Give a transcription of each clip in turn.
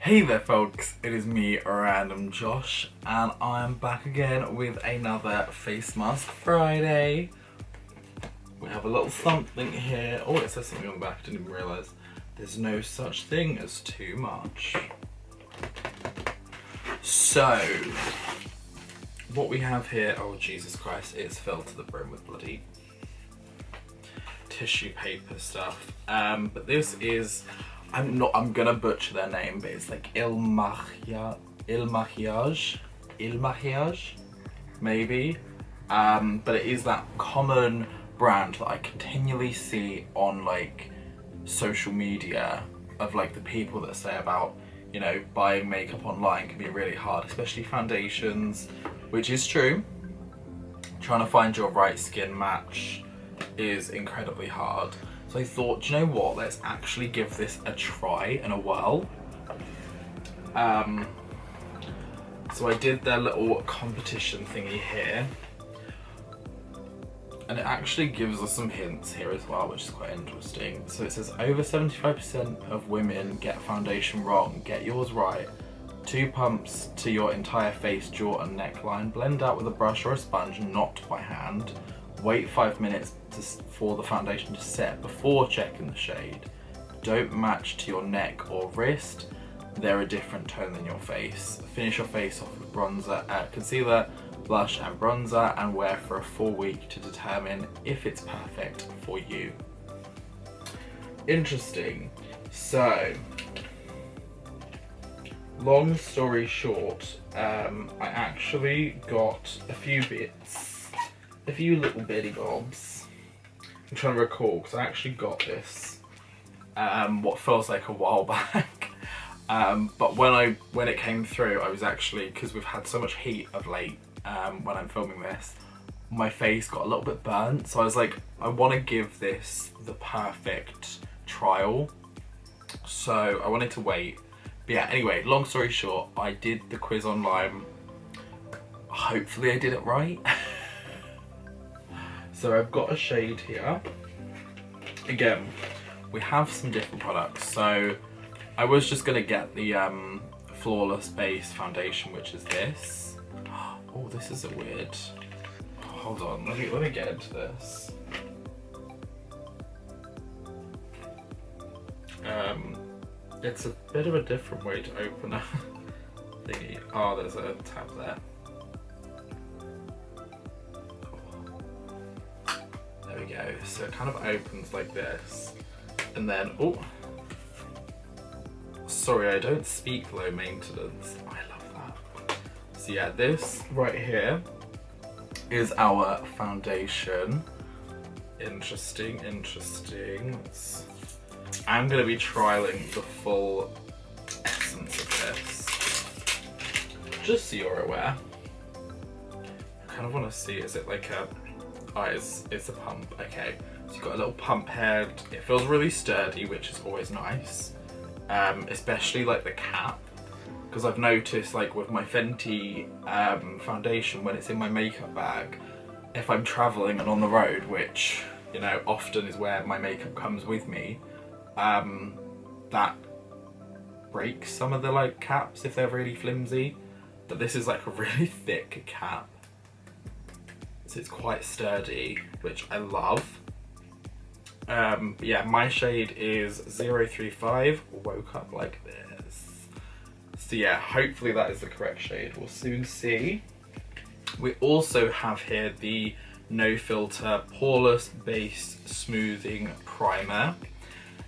Hey there folks, it is me, RandomJosh, and I'm back again with another Face Mask Friday. We have a little something here. Oh, it says something on the back, I didn't even realise. There's no such thing as too much. So, what we have here, oh Jesus Christ, it's filled to the brim with bloody tissue paper stuff. But this is, I'm gonna butcher their name, but it's like Il Makiage, maybe. But it is that common brand that I continually see on like social media of like the people that say about, you know, buying makeup online can be really hard, especially foundations, which is true. Trying to find your right skin match is incredibly hard. So I thought, do you know what, let's actually give this a try and a whirl. So I did their little competition thingy here, and it actually gives us some hints here as well, which is quite interesting. So it says over 75% of women get foundation wrong, get yours right. 2 pumps to your entire face, jaw and neckline. Blend out with a brush or a sponge, not by hand. Wait 5 minutes for the foundation to set before checking the shade. Don't match to your neck or wrist. They're a different tone than your face. Finish your face off with bronzer, concealer, blush and bronzer, and wear for a full week to determine if it's perfect for you. Interesting. So, long story short, I actually got a few little bitty bobs. I'm trying to recall because I actually got this what feels like a while back. But when it came through, I was actually, because we've had so much heat of late when I'm filming this, my face got a little bit burnt. So I was like, I want to give this the perfect trial. So I wanted to wait. But yeah, anyway, long story short, I did the quiz online. Hopefully I did it right. So I've got a shade here. Again, we have some different products. So I was just gonna get the Flawless Base Foundation, which is this. Oh, this is a weird. Hold on, let me get into this. It's a bit of a different way to open a thingy. Oh, there's a tab there. There we go. So it kind of opens like this, and then oh, sorry, I don't speak low maintenance. I love that. So yeah, this right here is our foundation. Interesting. I'm going to be trialing the full essence of this, just so you're aware. I kind of want to see, is it like a, oh, it's a pump, okay. So you've got a little pump head, it feels really sturdy, which is always nice. Especially like the cap, because I've noticed like with my Fenty foundation, when it's in my makeup bag, if I'm traveling and on the road, which, you know, often is where my makeup comes with me, that breaks some of the like caps if they're really flimsy. But this is like a really thick cap, so it's quite sturdy, which I love. But yeah, my shade is 035, Woke Up Like This. So yeah, hopefully that is the correct shade. We'll soon see. We also have here the No Filter Poreless Base Smoothing Primer.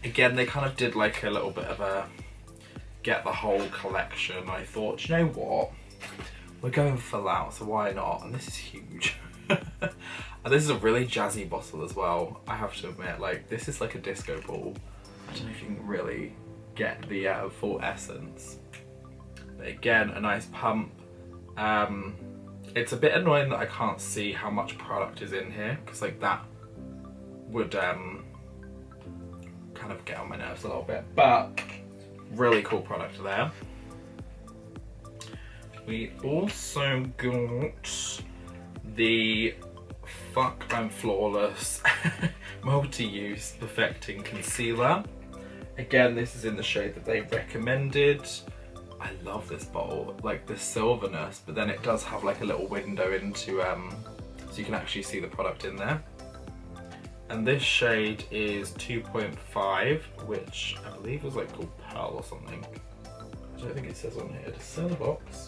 Again, they kind of did like a little bit of a get the whole collection. I thought, you know what? We're going full out, so why not? And this is huge. And this is a really jazzy bottle as well, I have to admit. Like, this is like a disco ball. I don't know if you can really get the full essence. But again, a nice pump. It's a bit annoying that I can't see how much product is in here, because like that would kind of get on my nerves a little bit. But really cool product there. We also got the Fuck I'm Flawless Multi-Use Perfecting Concealer. Again, this is in the shade that they recommended. I love this bowl, like the silverness, but then it does have like a little window into, so you can actually see the product in there. And this shade is 2.5, which I believe is like called Pearl or something. I don't think it says on here. Does it say on the box?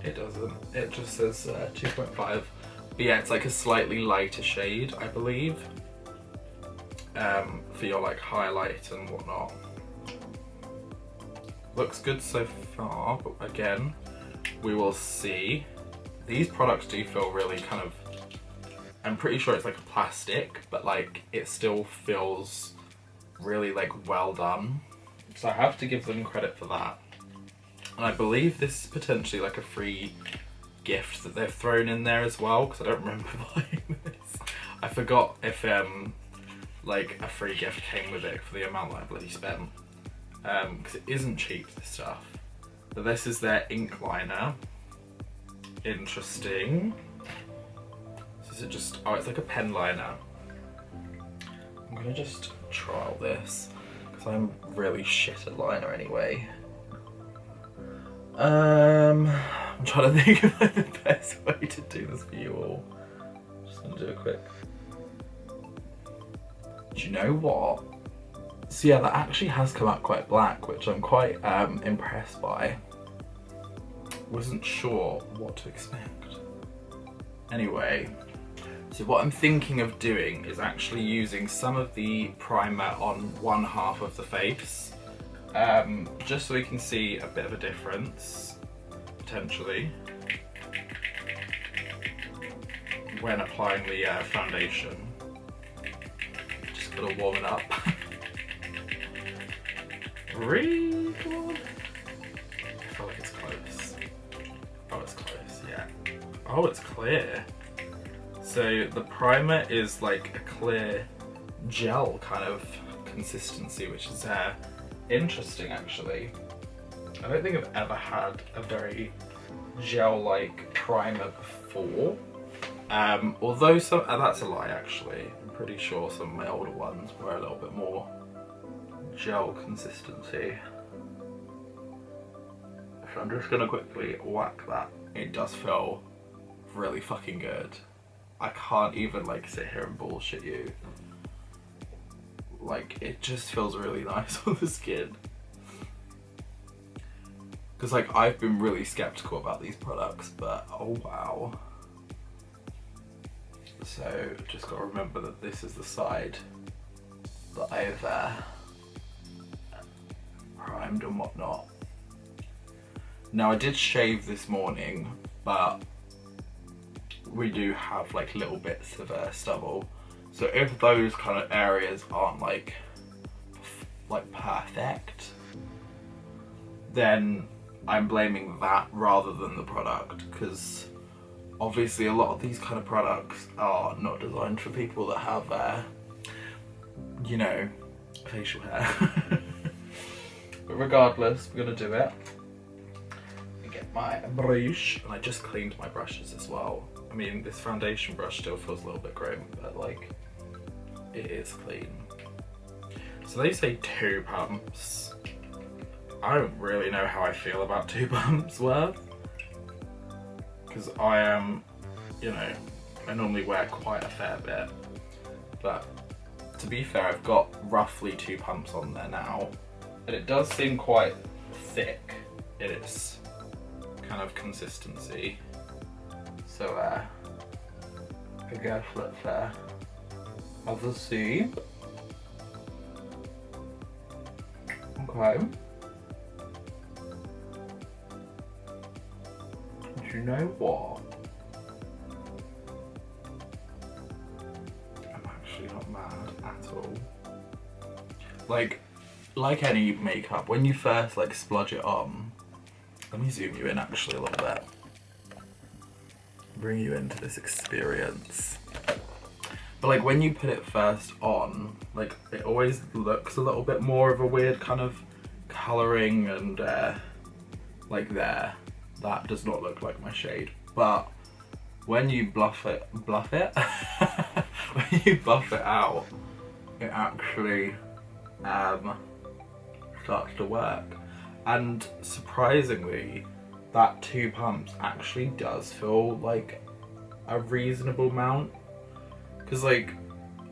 It doesn't. It just says 2.5. But yeah, it's like a slightly lighter shade, I believe, for your like highlight and whatnot. Looks good so far, but again, we will see. These products do feel really kind of, I'm pretty sure it's like a plastic, but like it still feels really like well done. So I have to give them credit for that. And I believe this is potentially like a free gift that they've thrown in there as well, because I don't remember buying this. I forgot if like a free gift came with it for the amount that I bloody spent. Because it isn't cheap, this stuff. But this is their ink liner. Interesting. So is it just, oh, it's like a pen liner. I'm gonna just trial this because I'm really shit at liner anyway. I'm trying to think of like the best way to do this for you all. Just gonna do a quick. Do you know what? So yeah, that actually has come out quite black, which I'm quite impressed by. Wasn't sure what to expect. Anyway, so what I'm thinking of doing is actually using some of the primer on one half of the face, just so we can see a bit of a difference, potentially, when applying the foundation. Just gotta warm it up. Really? Come on. I feel like it's close. Oh, it's close, yeah. Oh, it's clear. So the primer is like a clear gel kind of consistency, which is interesting actually. I don't think I've ever had a very gel-like primer before. Although some, that's a lie actually. I'm pretty sure some of my older ones were a little bit more gel consistency. So I'm just gonna quickly whack that. It does feel really fucking good. I can't even like sit here and bullshit you. Like, it just feels really nice on the skin. Because like, I've been really skeptical about these products, but oh wow. So just gotta remember that this is the side that I've primed and whatnot. Now I did shave this morning, but we do have like little bits of stubble. So if those kind of areas aren't like perfect, then I'm blaming that rather than the product, because obviously a lot of these kind of products are not designed for people that have, you know, facial hair. But regardless, we're gonna do it. Get my brush, and I just cleaned my brushes as well. I mean, this foundation brush still feels a little bit grim, but like, it is clean. So they say 2 pumps. I don't really know how I feel about 2 pumps worth, because I am, you know, I normally wear quite a fair bit, but to be fair, I've got roughly 2 pumps on there now, and it does seem quite thick in its kind of consistency. So I guess let's have a see. Okay. Do you know what? I'm actually not mad at all. Like any makeup, when you first like splodge it on, let me zoom you in actually a little bit. Bring you into this experience. But like when you put it first on, like it always looks a little bit more of a weird kind of colouring, and like there, that does not look like my shade. But when you bluff it, when you buff it out, it actually starts to work. And surprisingly, that 2 pumps actually does feel like a reasonable amount. Because like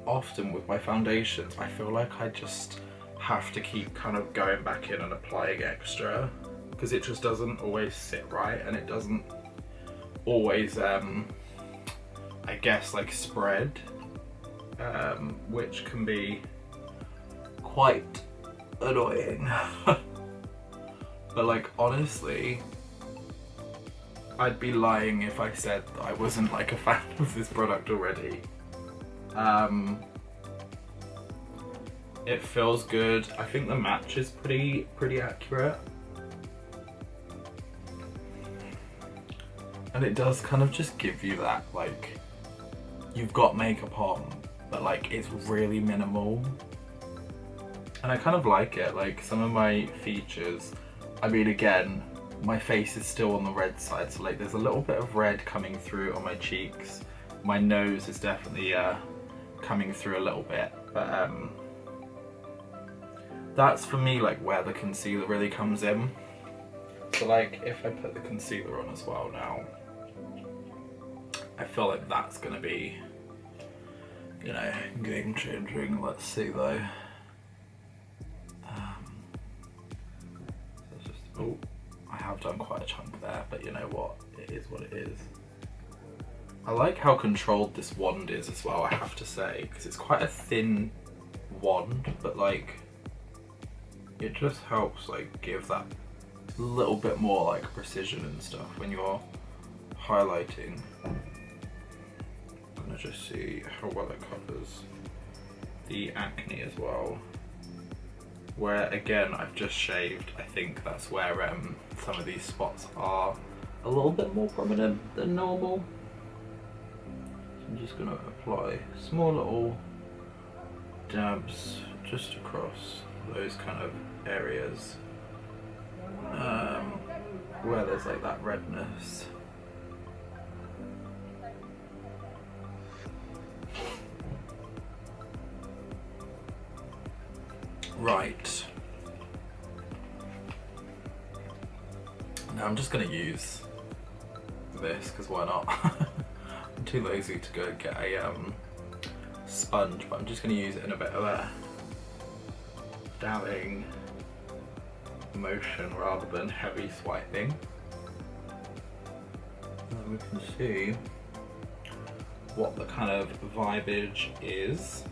often with my foundations, I feel like I just have to keep kind of going back in and applying extra, because it just doesn't always sit right, and it doesn't always I guess like spread, which can be quite annoying. But like honestly, I'd be lying if I said that I wasn't like a fan of this product already. It feels good. I think the match is pretty accurate. And it does kind of just give you that, like, you've got makeup on, but like it's really minimal. And I kind of like it. Like some of my features, I mean, again, my face is still on the red side, so like there's a little bit of red coming through on my cheeks. My nose is definitely coming through a little bit, but that's for me like where the concealer really comes in. So like if I put the concealer on as well now, I feel like that's gonna be, you know, game changing. Let's see though. Oh, I have done quite a chunk there, but you know what? It is what it is. I like how controlled this wand is as well, I have to say, because it's quite a thin wand, but like it just helps like give that little bit more like precision and stuff when you're highlighting. I'm gonna just see how well it covers the acne as well. Where again, I've just shaved, I think that's where some of these spots are a little bit more prominent than normal. So I'm just gonna apply small little dabs just across those kind of areas where there's like that redness. Right. Now I'm just gonna use this because why not? I'm too lazy to go get a sponge, but I'm just gonna use it in a bit of a dabbing motion rather than heavy swiping. And we can see what the kind of vibage is.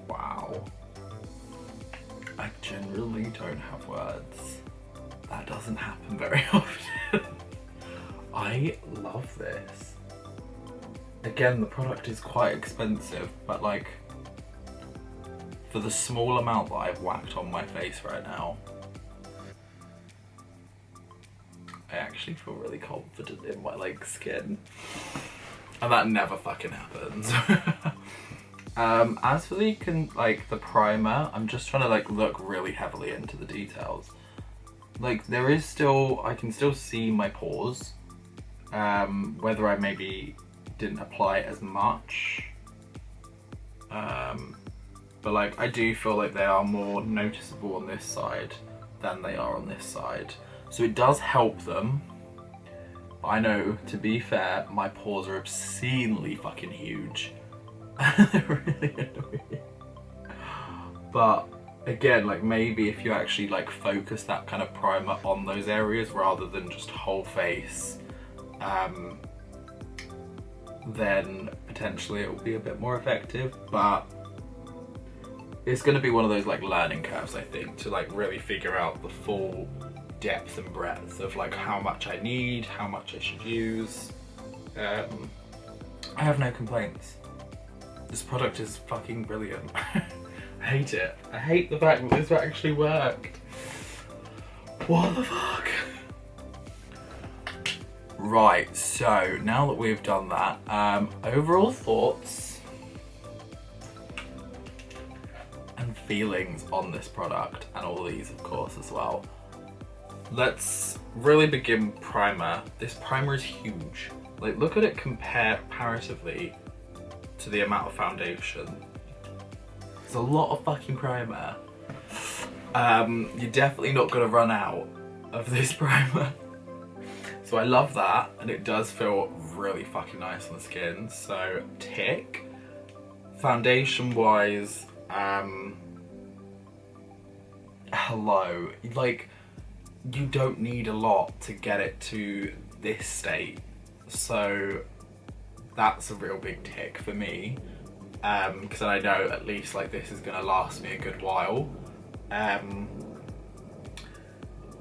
Wow. I generally don't have words. That doesn't happen very often. I love this. Again, the product is quite expensive, but like for the small amount that I've whacked on my face right now, I actually feel really confident in my like skin. And that never fucking happens. As for the the primer, I'm just trying to like look really heavily into the details. Like there is still, I can still see my pores, whether I maybe didn't apply as much, but like I do feel like they are more noticeable on this side than they are on this side, so it does help them. I know, to be fair, my pores are obscenely fucking huge. They're really annoying. But again, like maybe if you actually like focus that kind of primer on those areas rather than just whole face, then potentially it will be a bit more effective. But it's going to be one of those like learning curves, I think, to like really figure out the full depth and breadth of like how much I need, how much I should use. I have no complaints. This product is fucking brilliant. I hate it. I hate the fact that this actually worked. What the fuck? Right, so now that we've done that, overall thoughts and feelings on this product, and all these of course as well. Let's really begin primer. This primer is huge. Like look at it comparatively to the amount of foundation. There's a lot of fucking primer. You're definitely not gonna run out of this primer. So I love that, and it does feel really fucking nice on the skin, so tick. Foundation wise, hello. Like, you don't need a lot to get it to this state, so that's a real big tick for me, because I know at least like this is gonna last me a good while.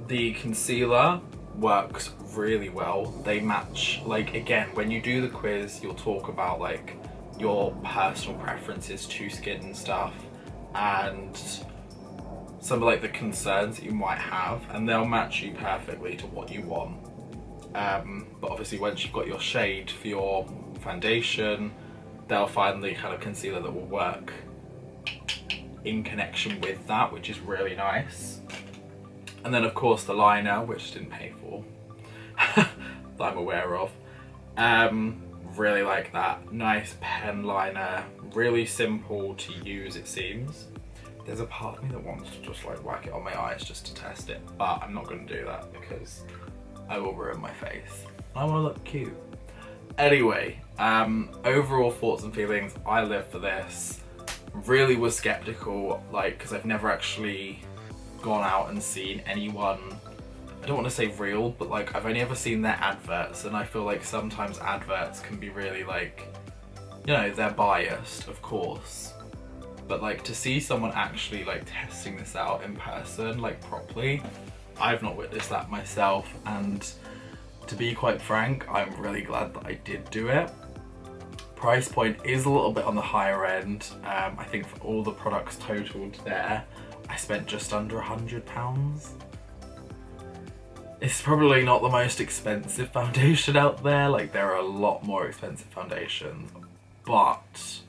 The concealer works really well. They match, like, again, when you do the quiz, you'll talk about like your personal preferences to skin and stuff, and some of like the concerns that you might have, and they'll match you perfectly to what you want. But obviously once you've got your shade for your foundation, they'll find the kind of concealer that will work in connection with that, which is really nice. And then of course the liner, which I didn't pay for, that I'm aware of. Really like that. Nice pen liner, really simple to use it seems. There's a part of me that wants to just like whack it on my eyes just to test it, but I'm not going to do that because I will ruin my face. I want to look cute. Anyway, overall thoughts and feelings, I live for this. Really was skeptical, like, because I've never actually gone out and seen anyone, I don't want to say real, but like I've only ever seen their adverts, and I feel like sometimes adverts can be really like, you know, they're biased, of course, but like to see someone actually like testing this out in person, like properly, I've not witnessed that myself, and to be quite frank, I'm really glad that I did do it. Price point is a little bit on the higher end. I think for all the products totaled there, I spent just under £100. It's probably not the most expensive foundation out there, like there are a lot more expensive foundations, but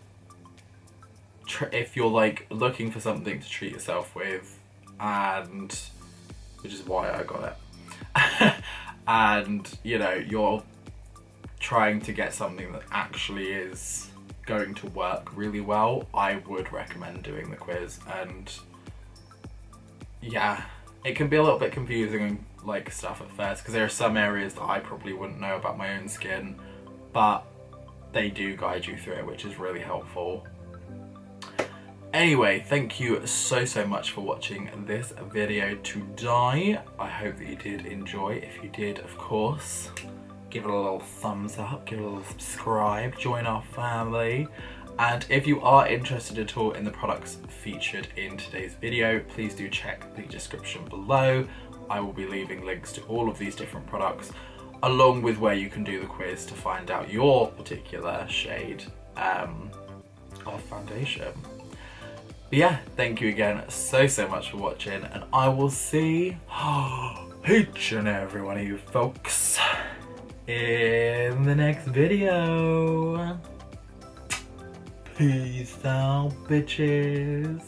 if you're like looking for something to treat yourself with, and which is why I got it, and you know, you're trying to get something that actually is going to work really well, I would recommend doing the quiz. And yeah, it can be a little bit confusing and like stuff at first, because there are some areas that I probably wouldn't know about my own skin, but they do guide you through it, which is really helpful. Anyway, thank you so much for watching this video today. I hope that you did enjoy. If you did, of course, give it a little thumbs up, give it a little subscribe, join our family. And if you are interested at all in the products featured in today's video, please do check the description below. I will be leaving links to all of these different products, along with where you can do the quiz to find out your particular shade of foundation. But yeah, thank you again so much for watching, and I will see each and every one of you folks in the next video. Peace out, bitches.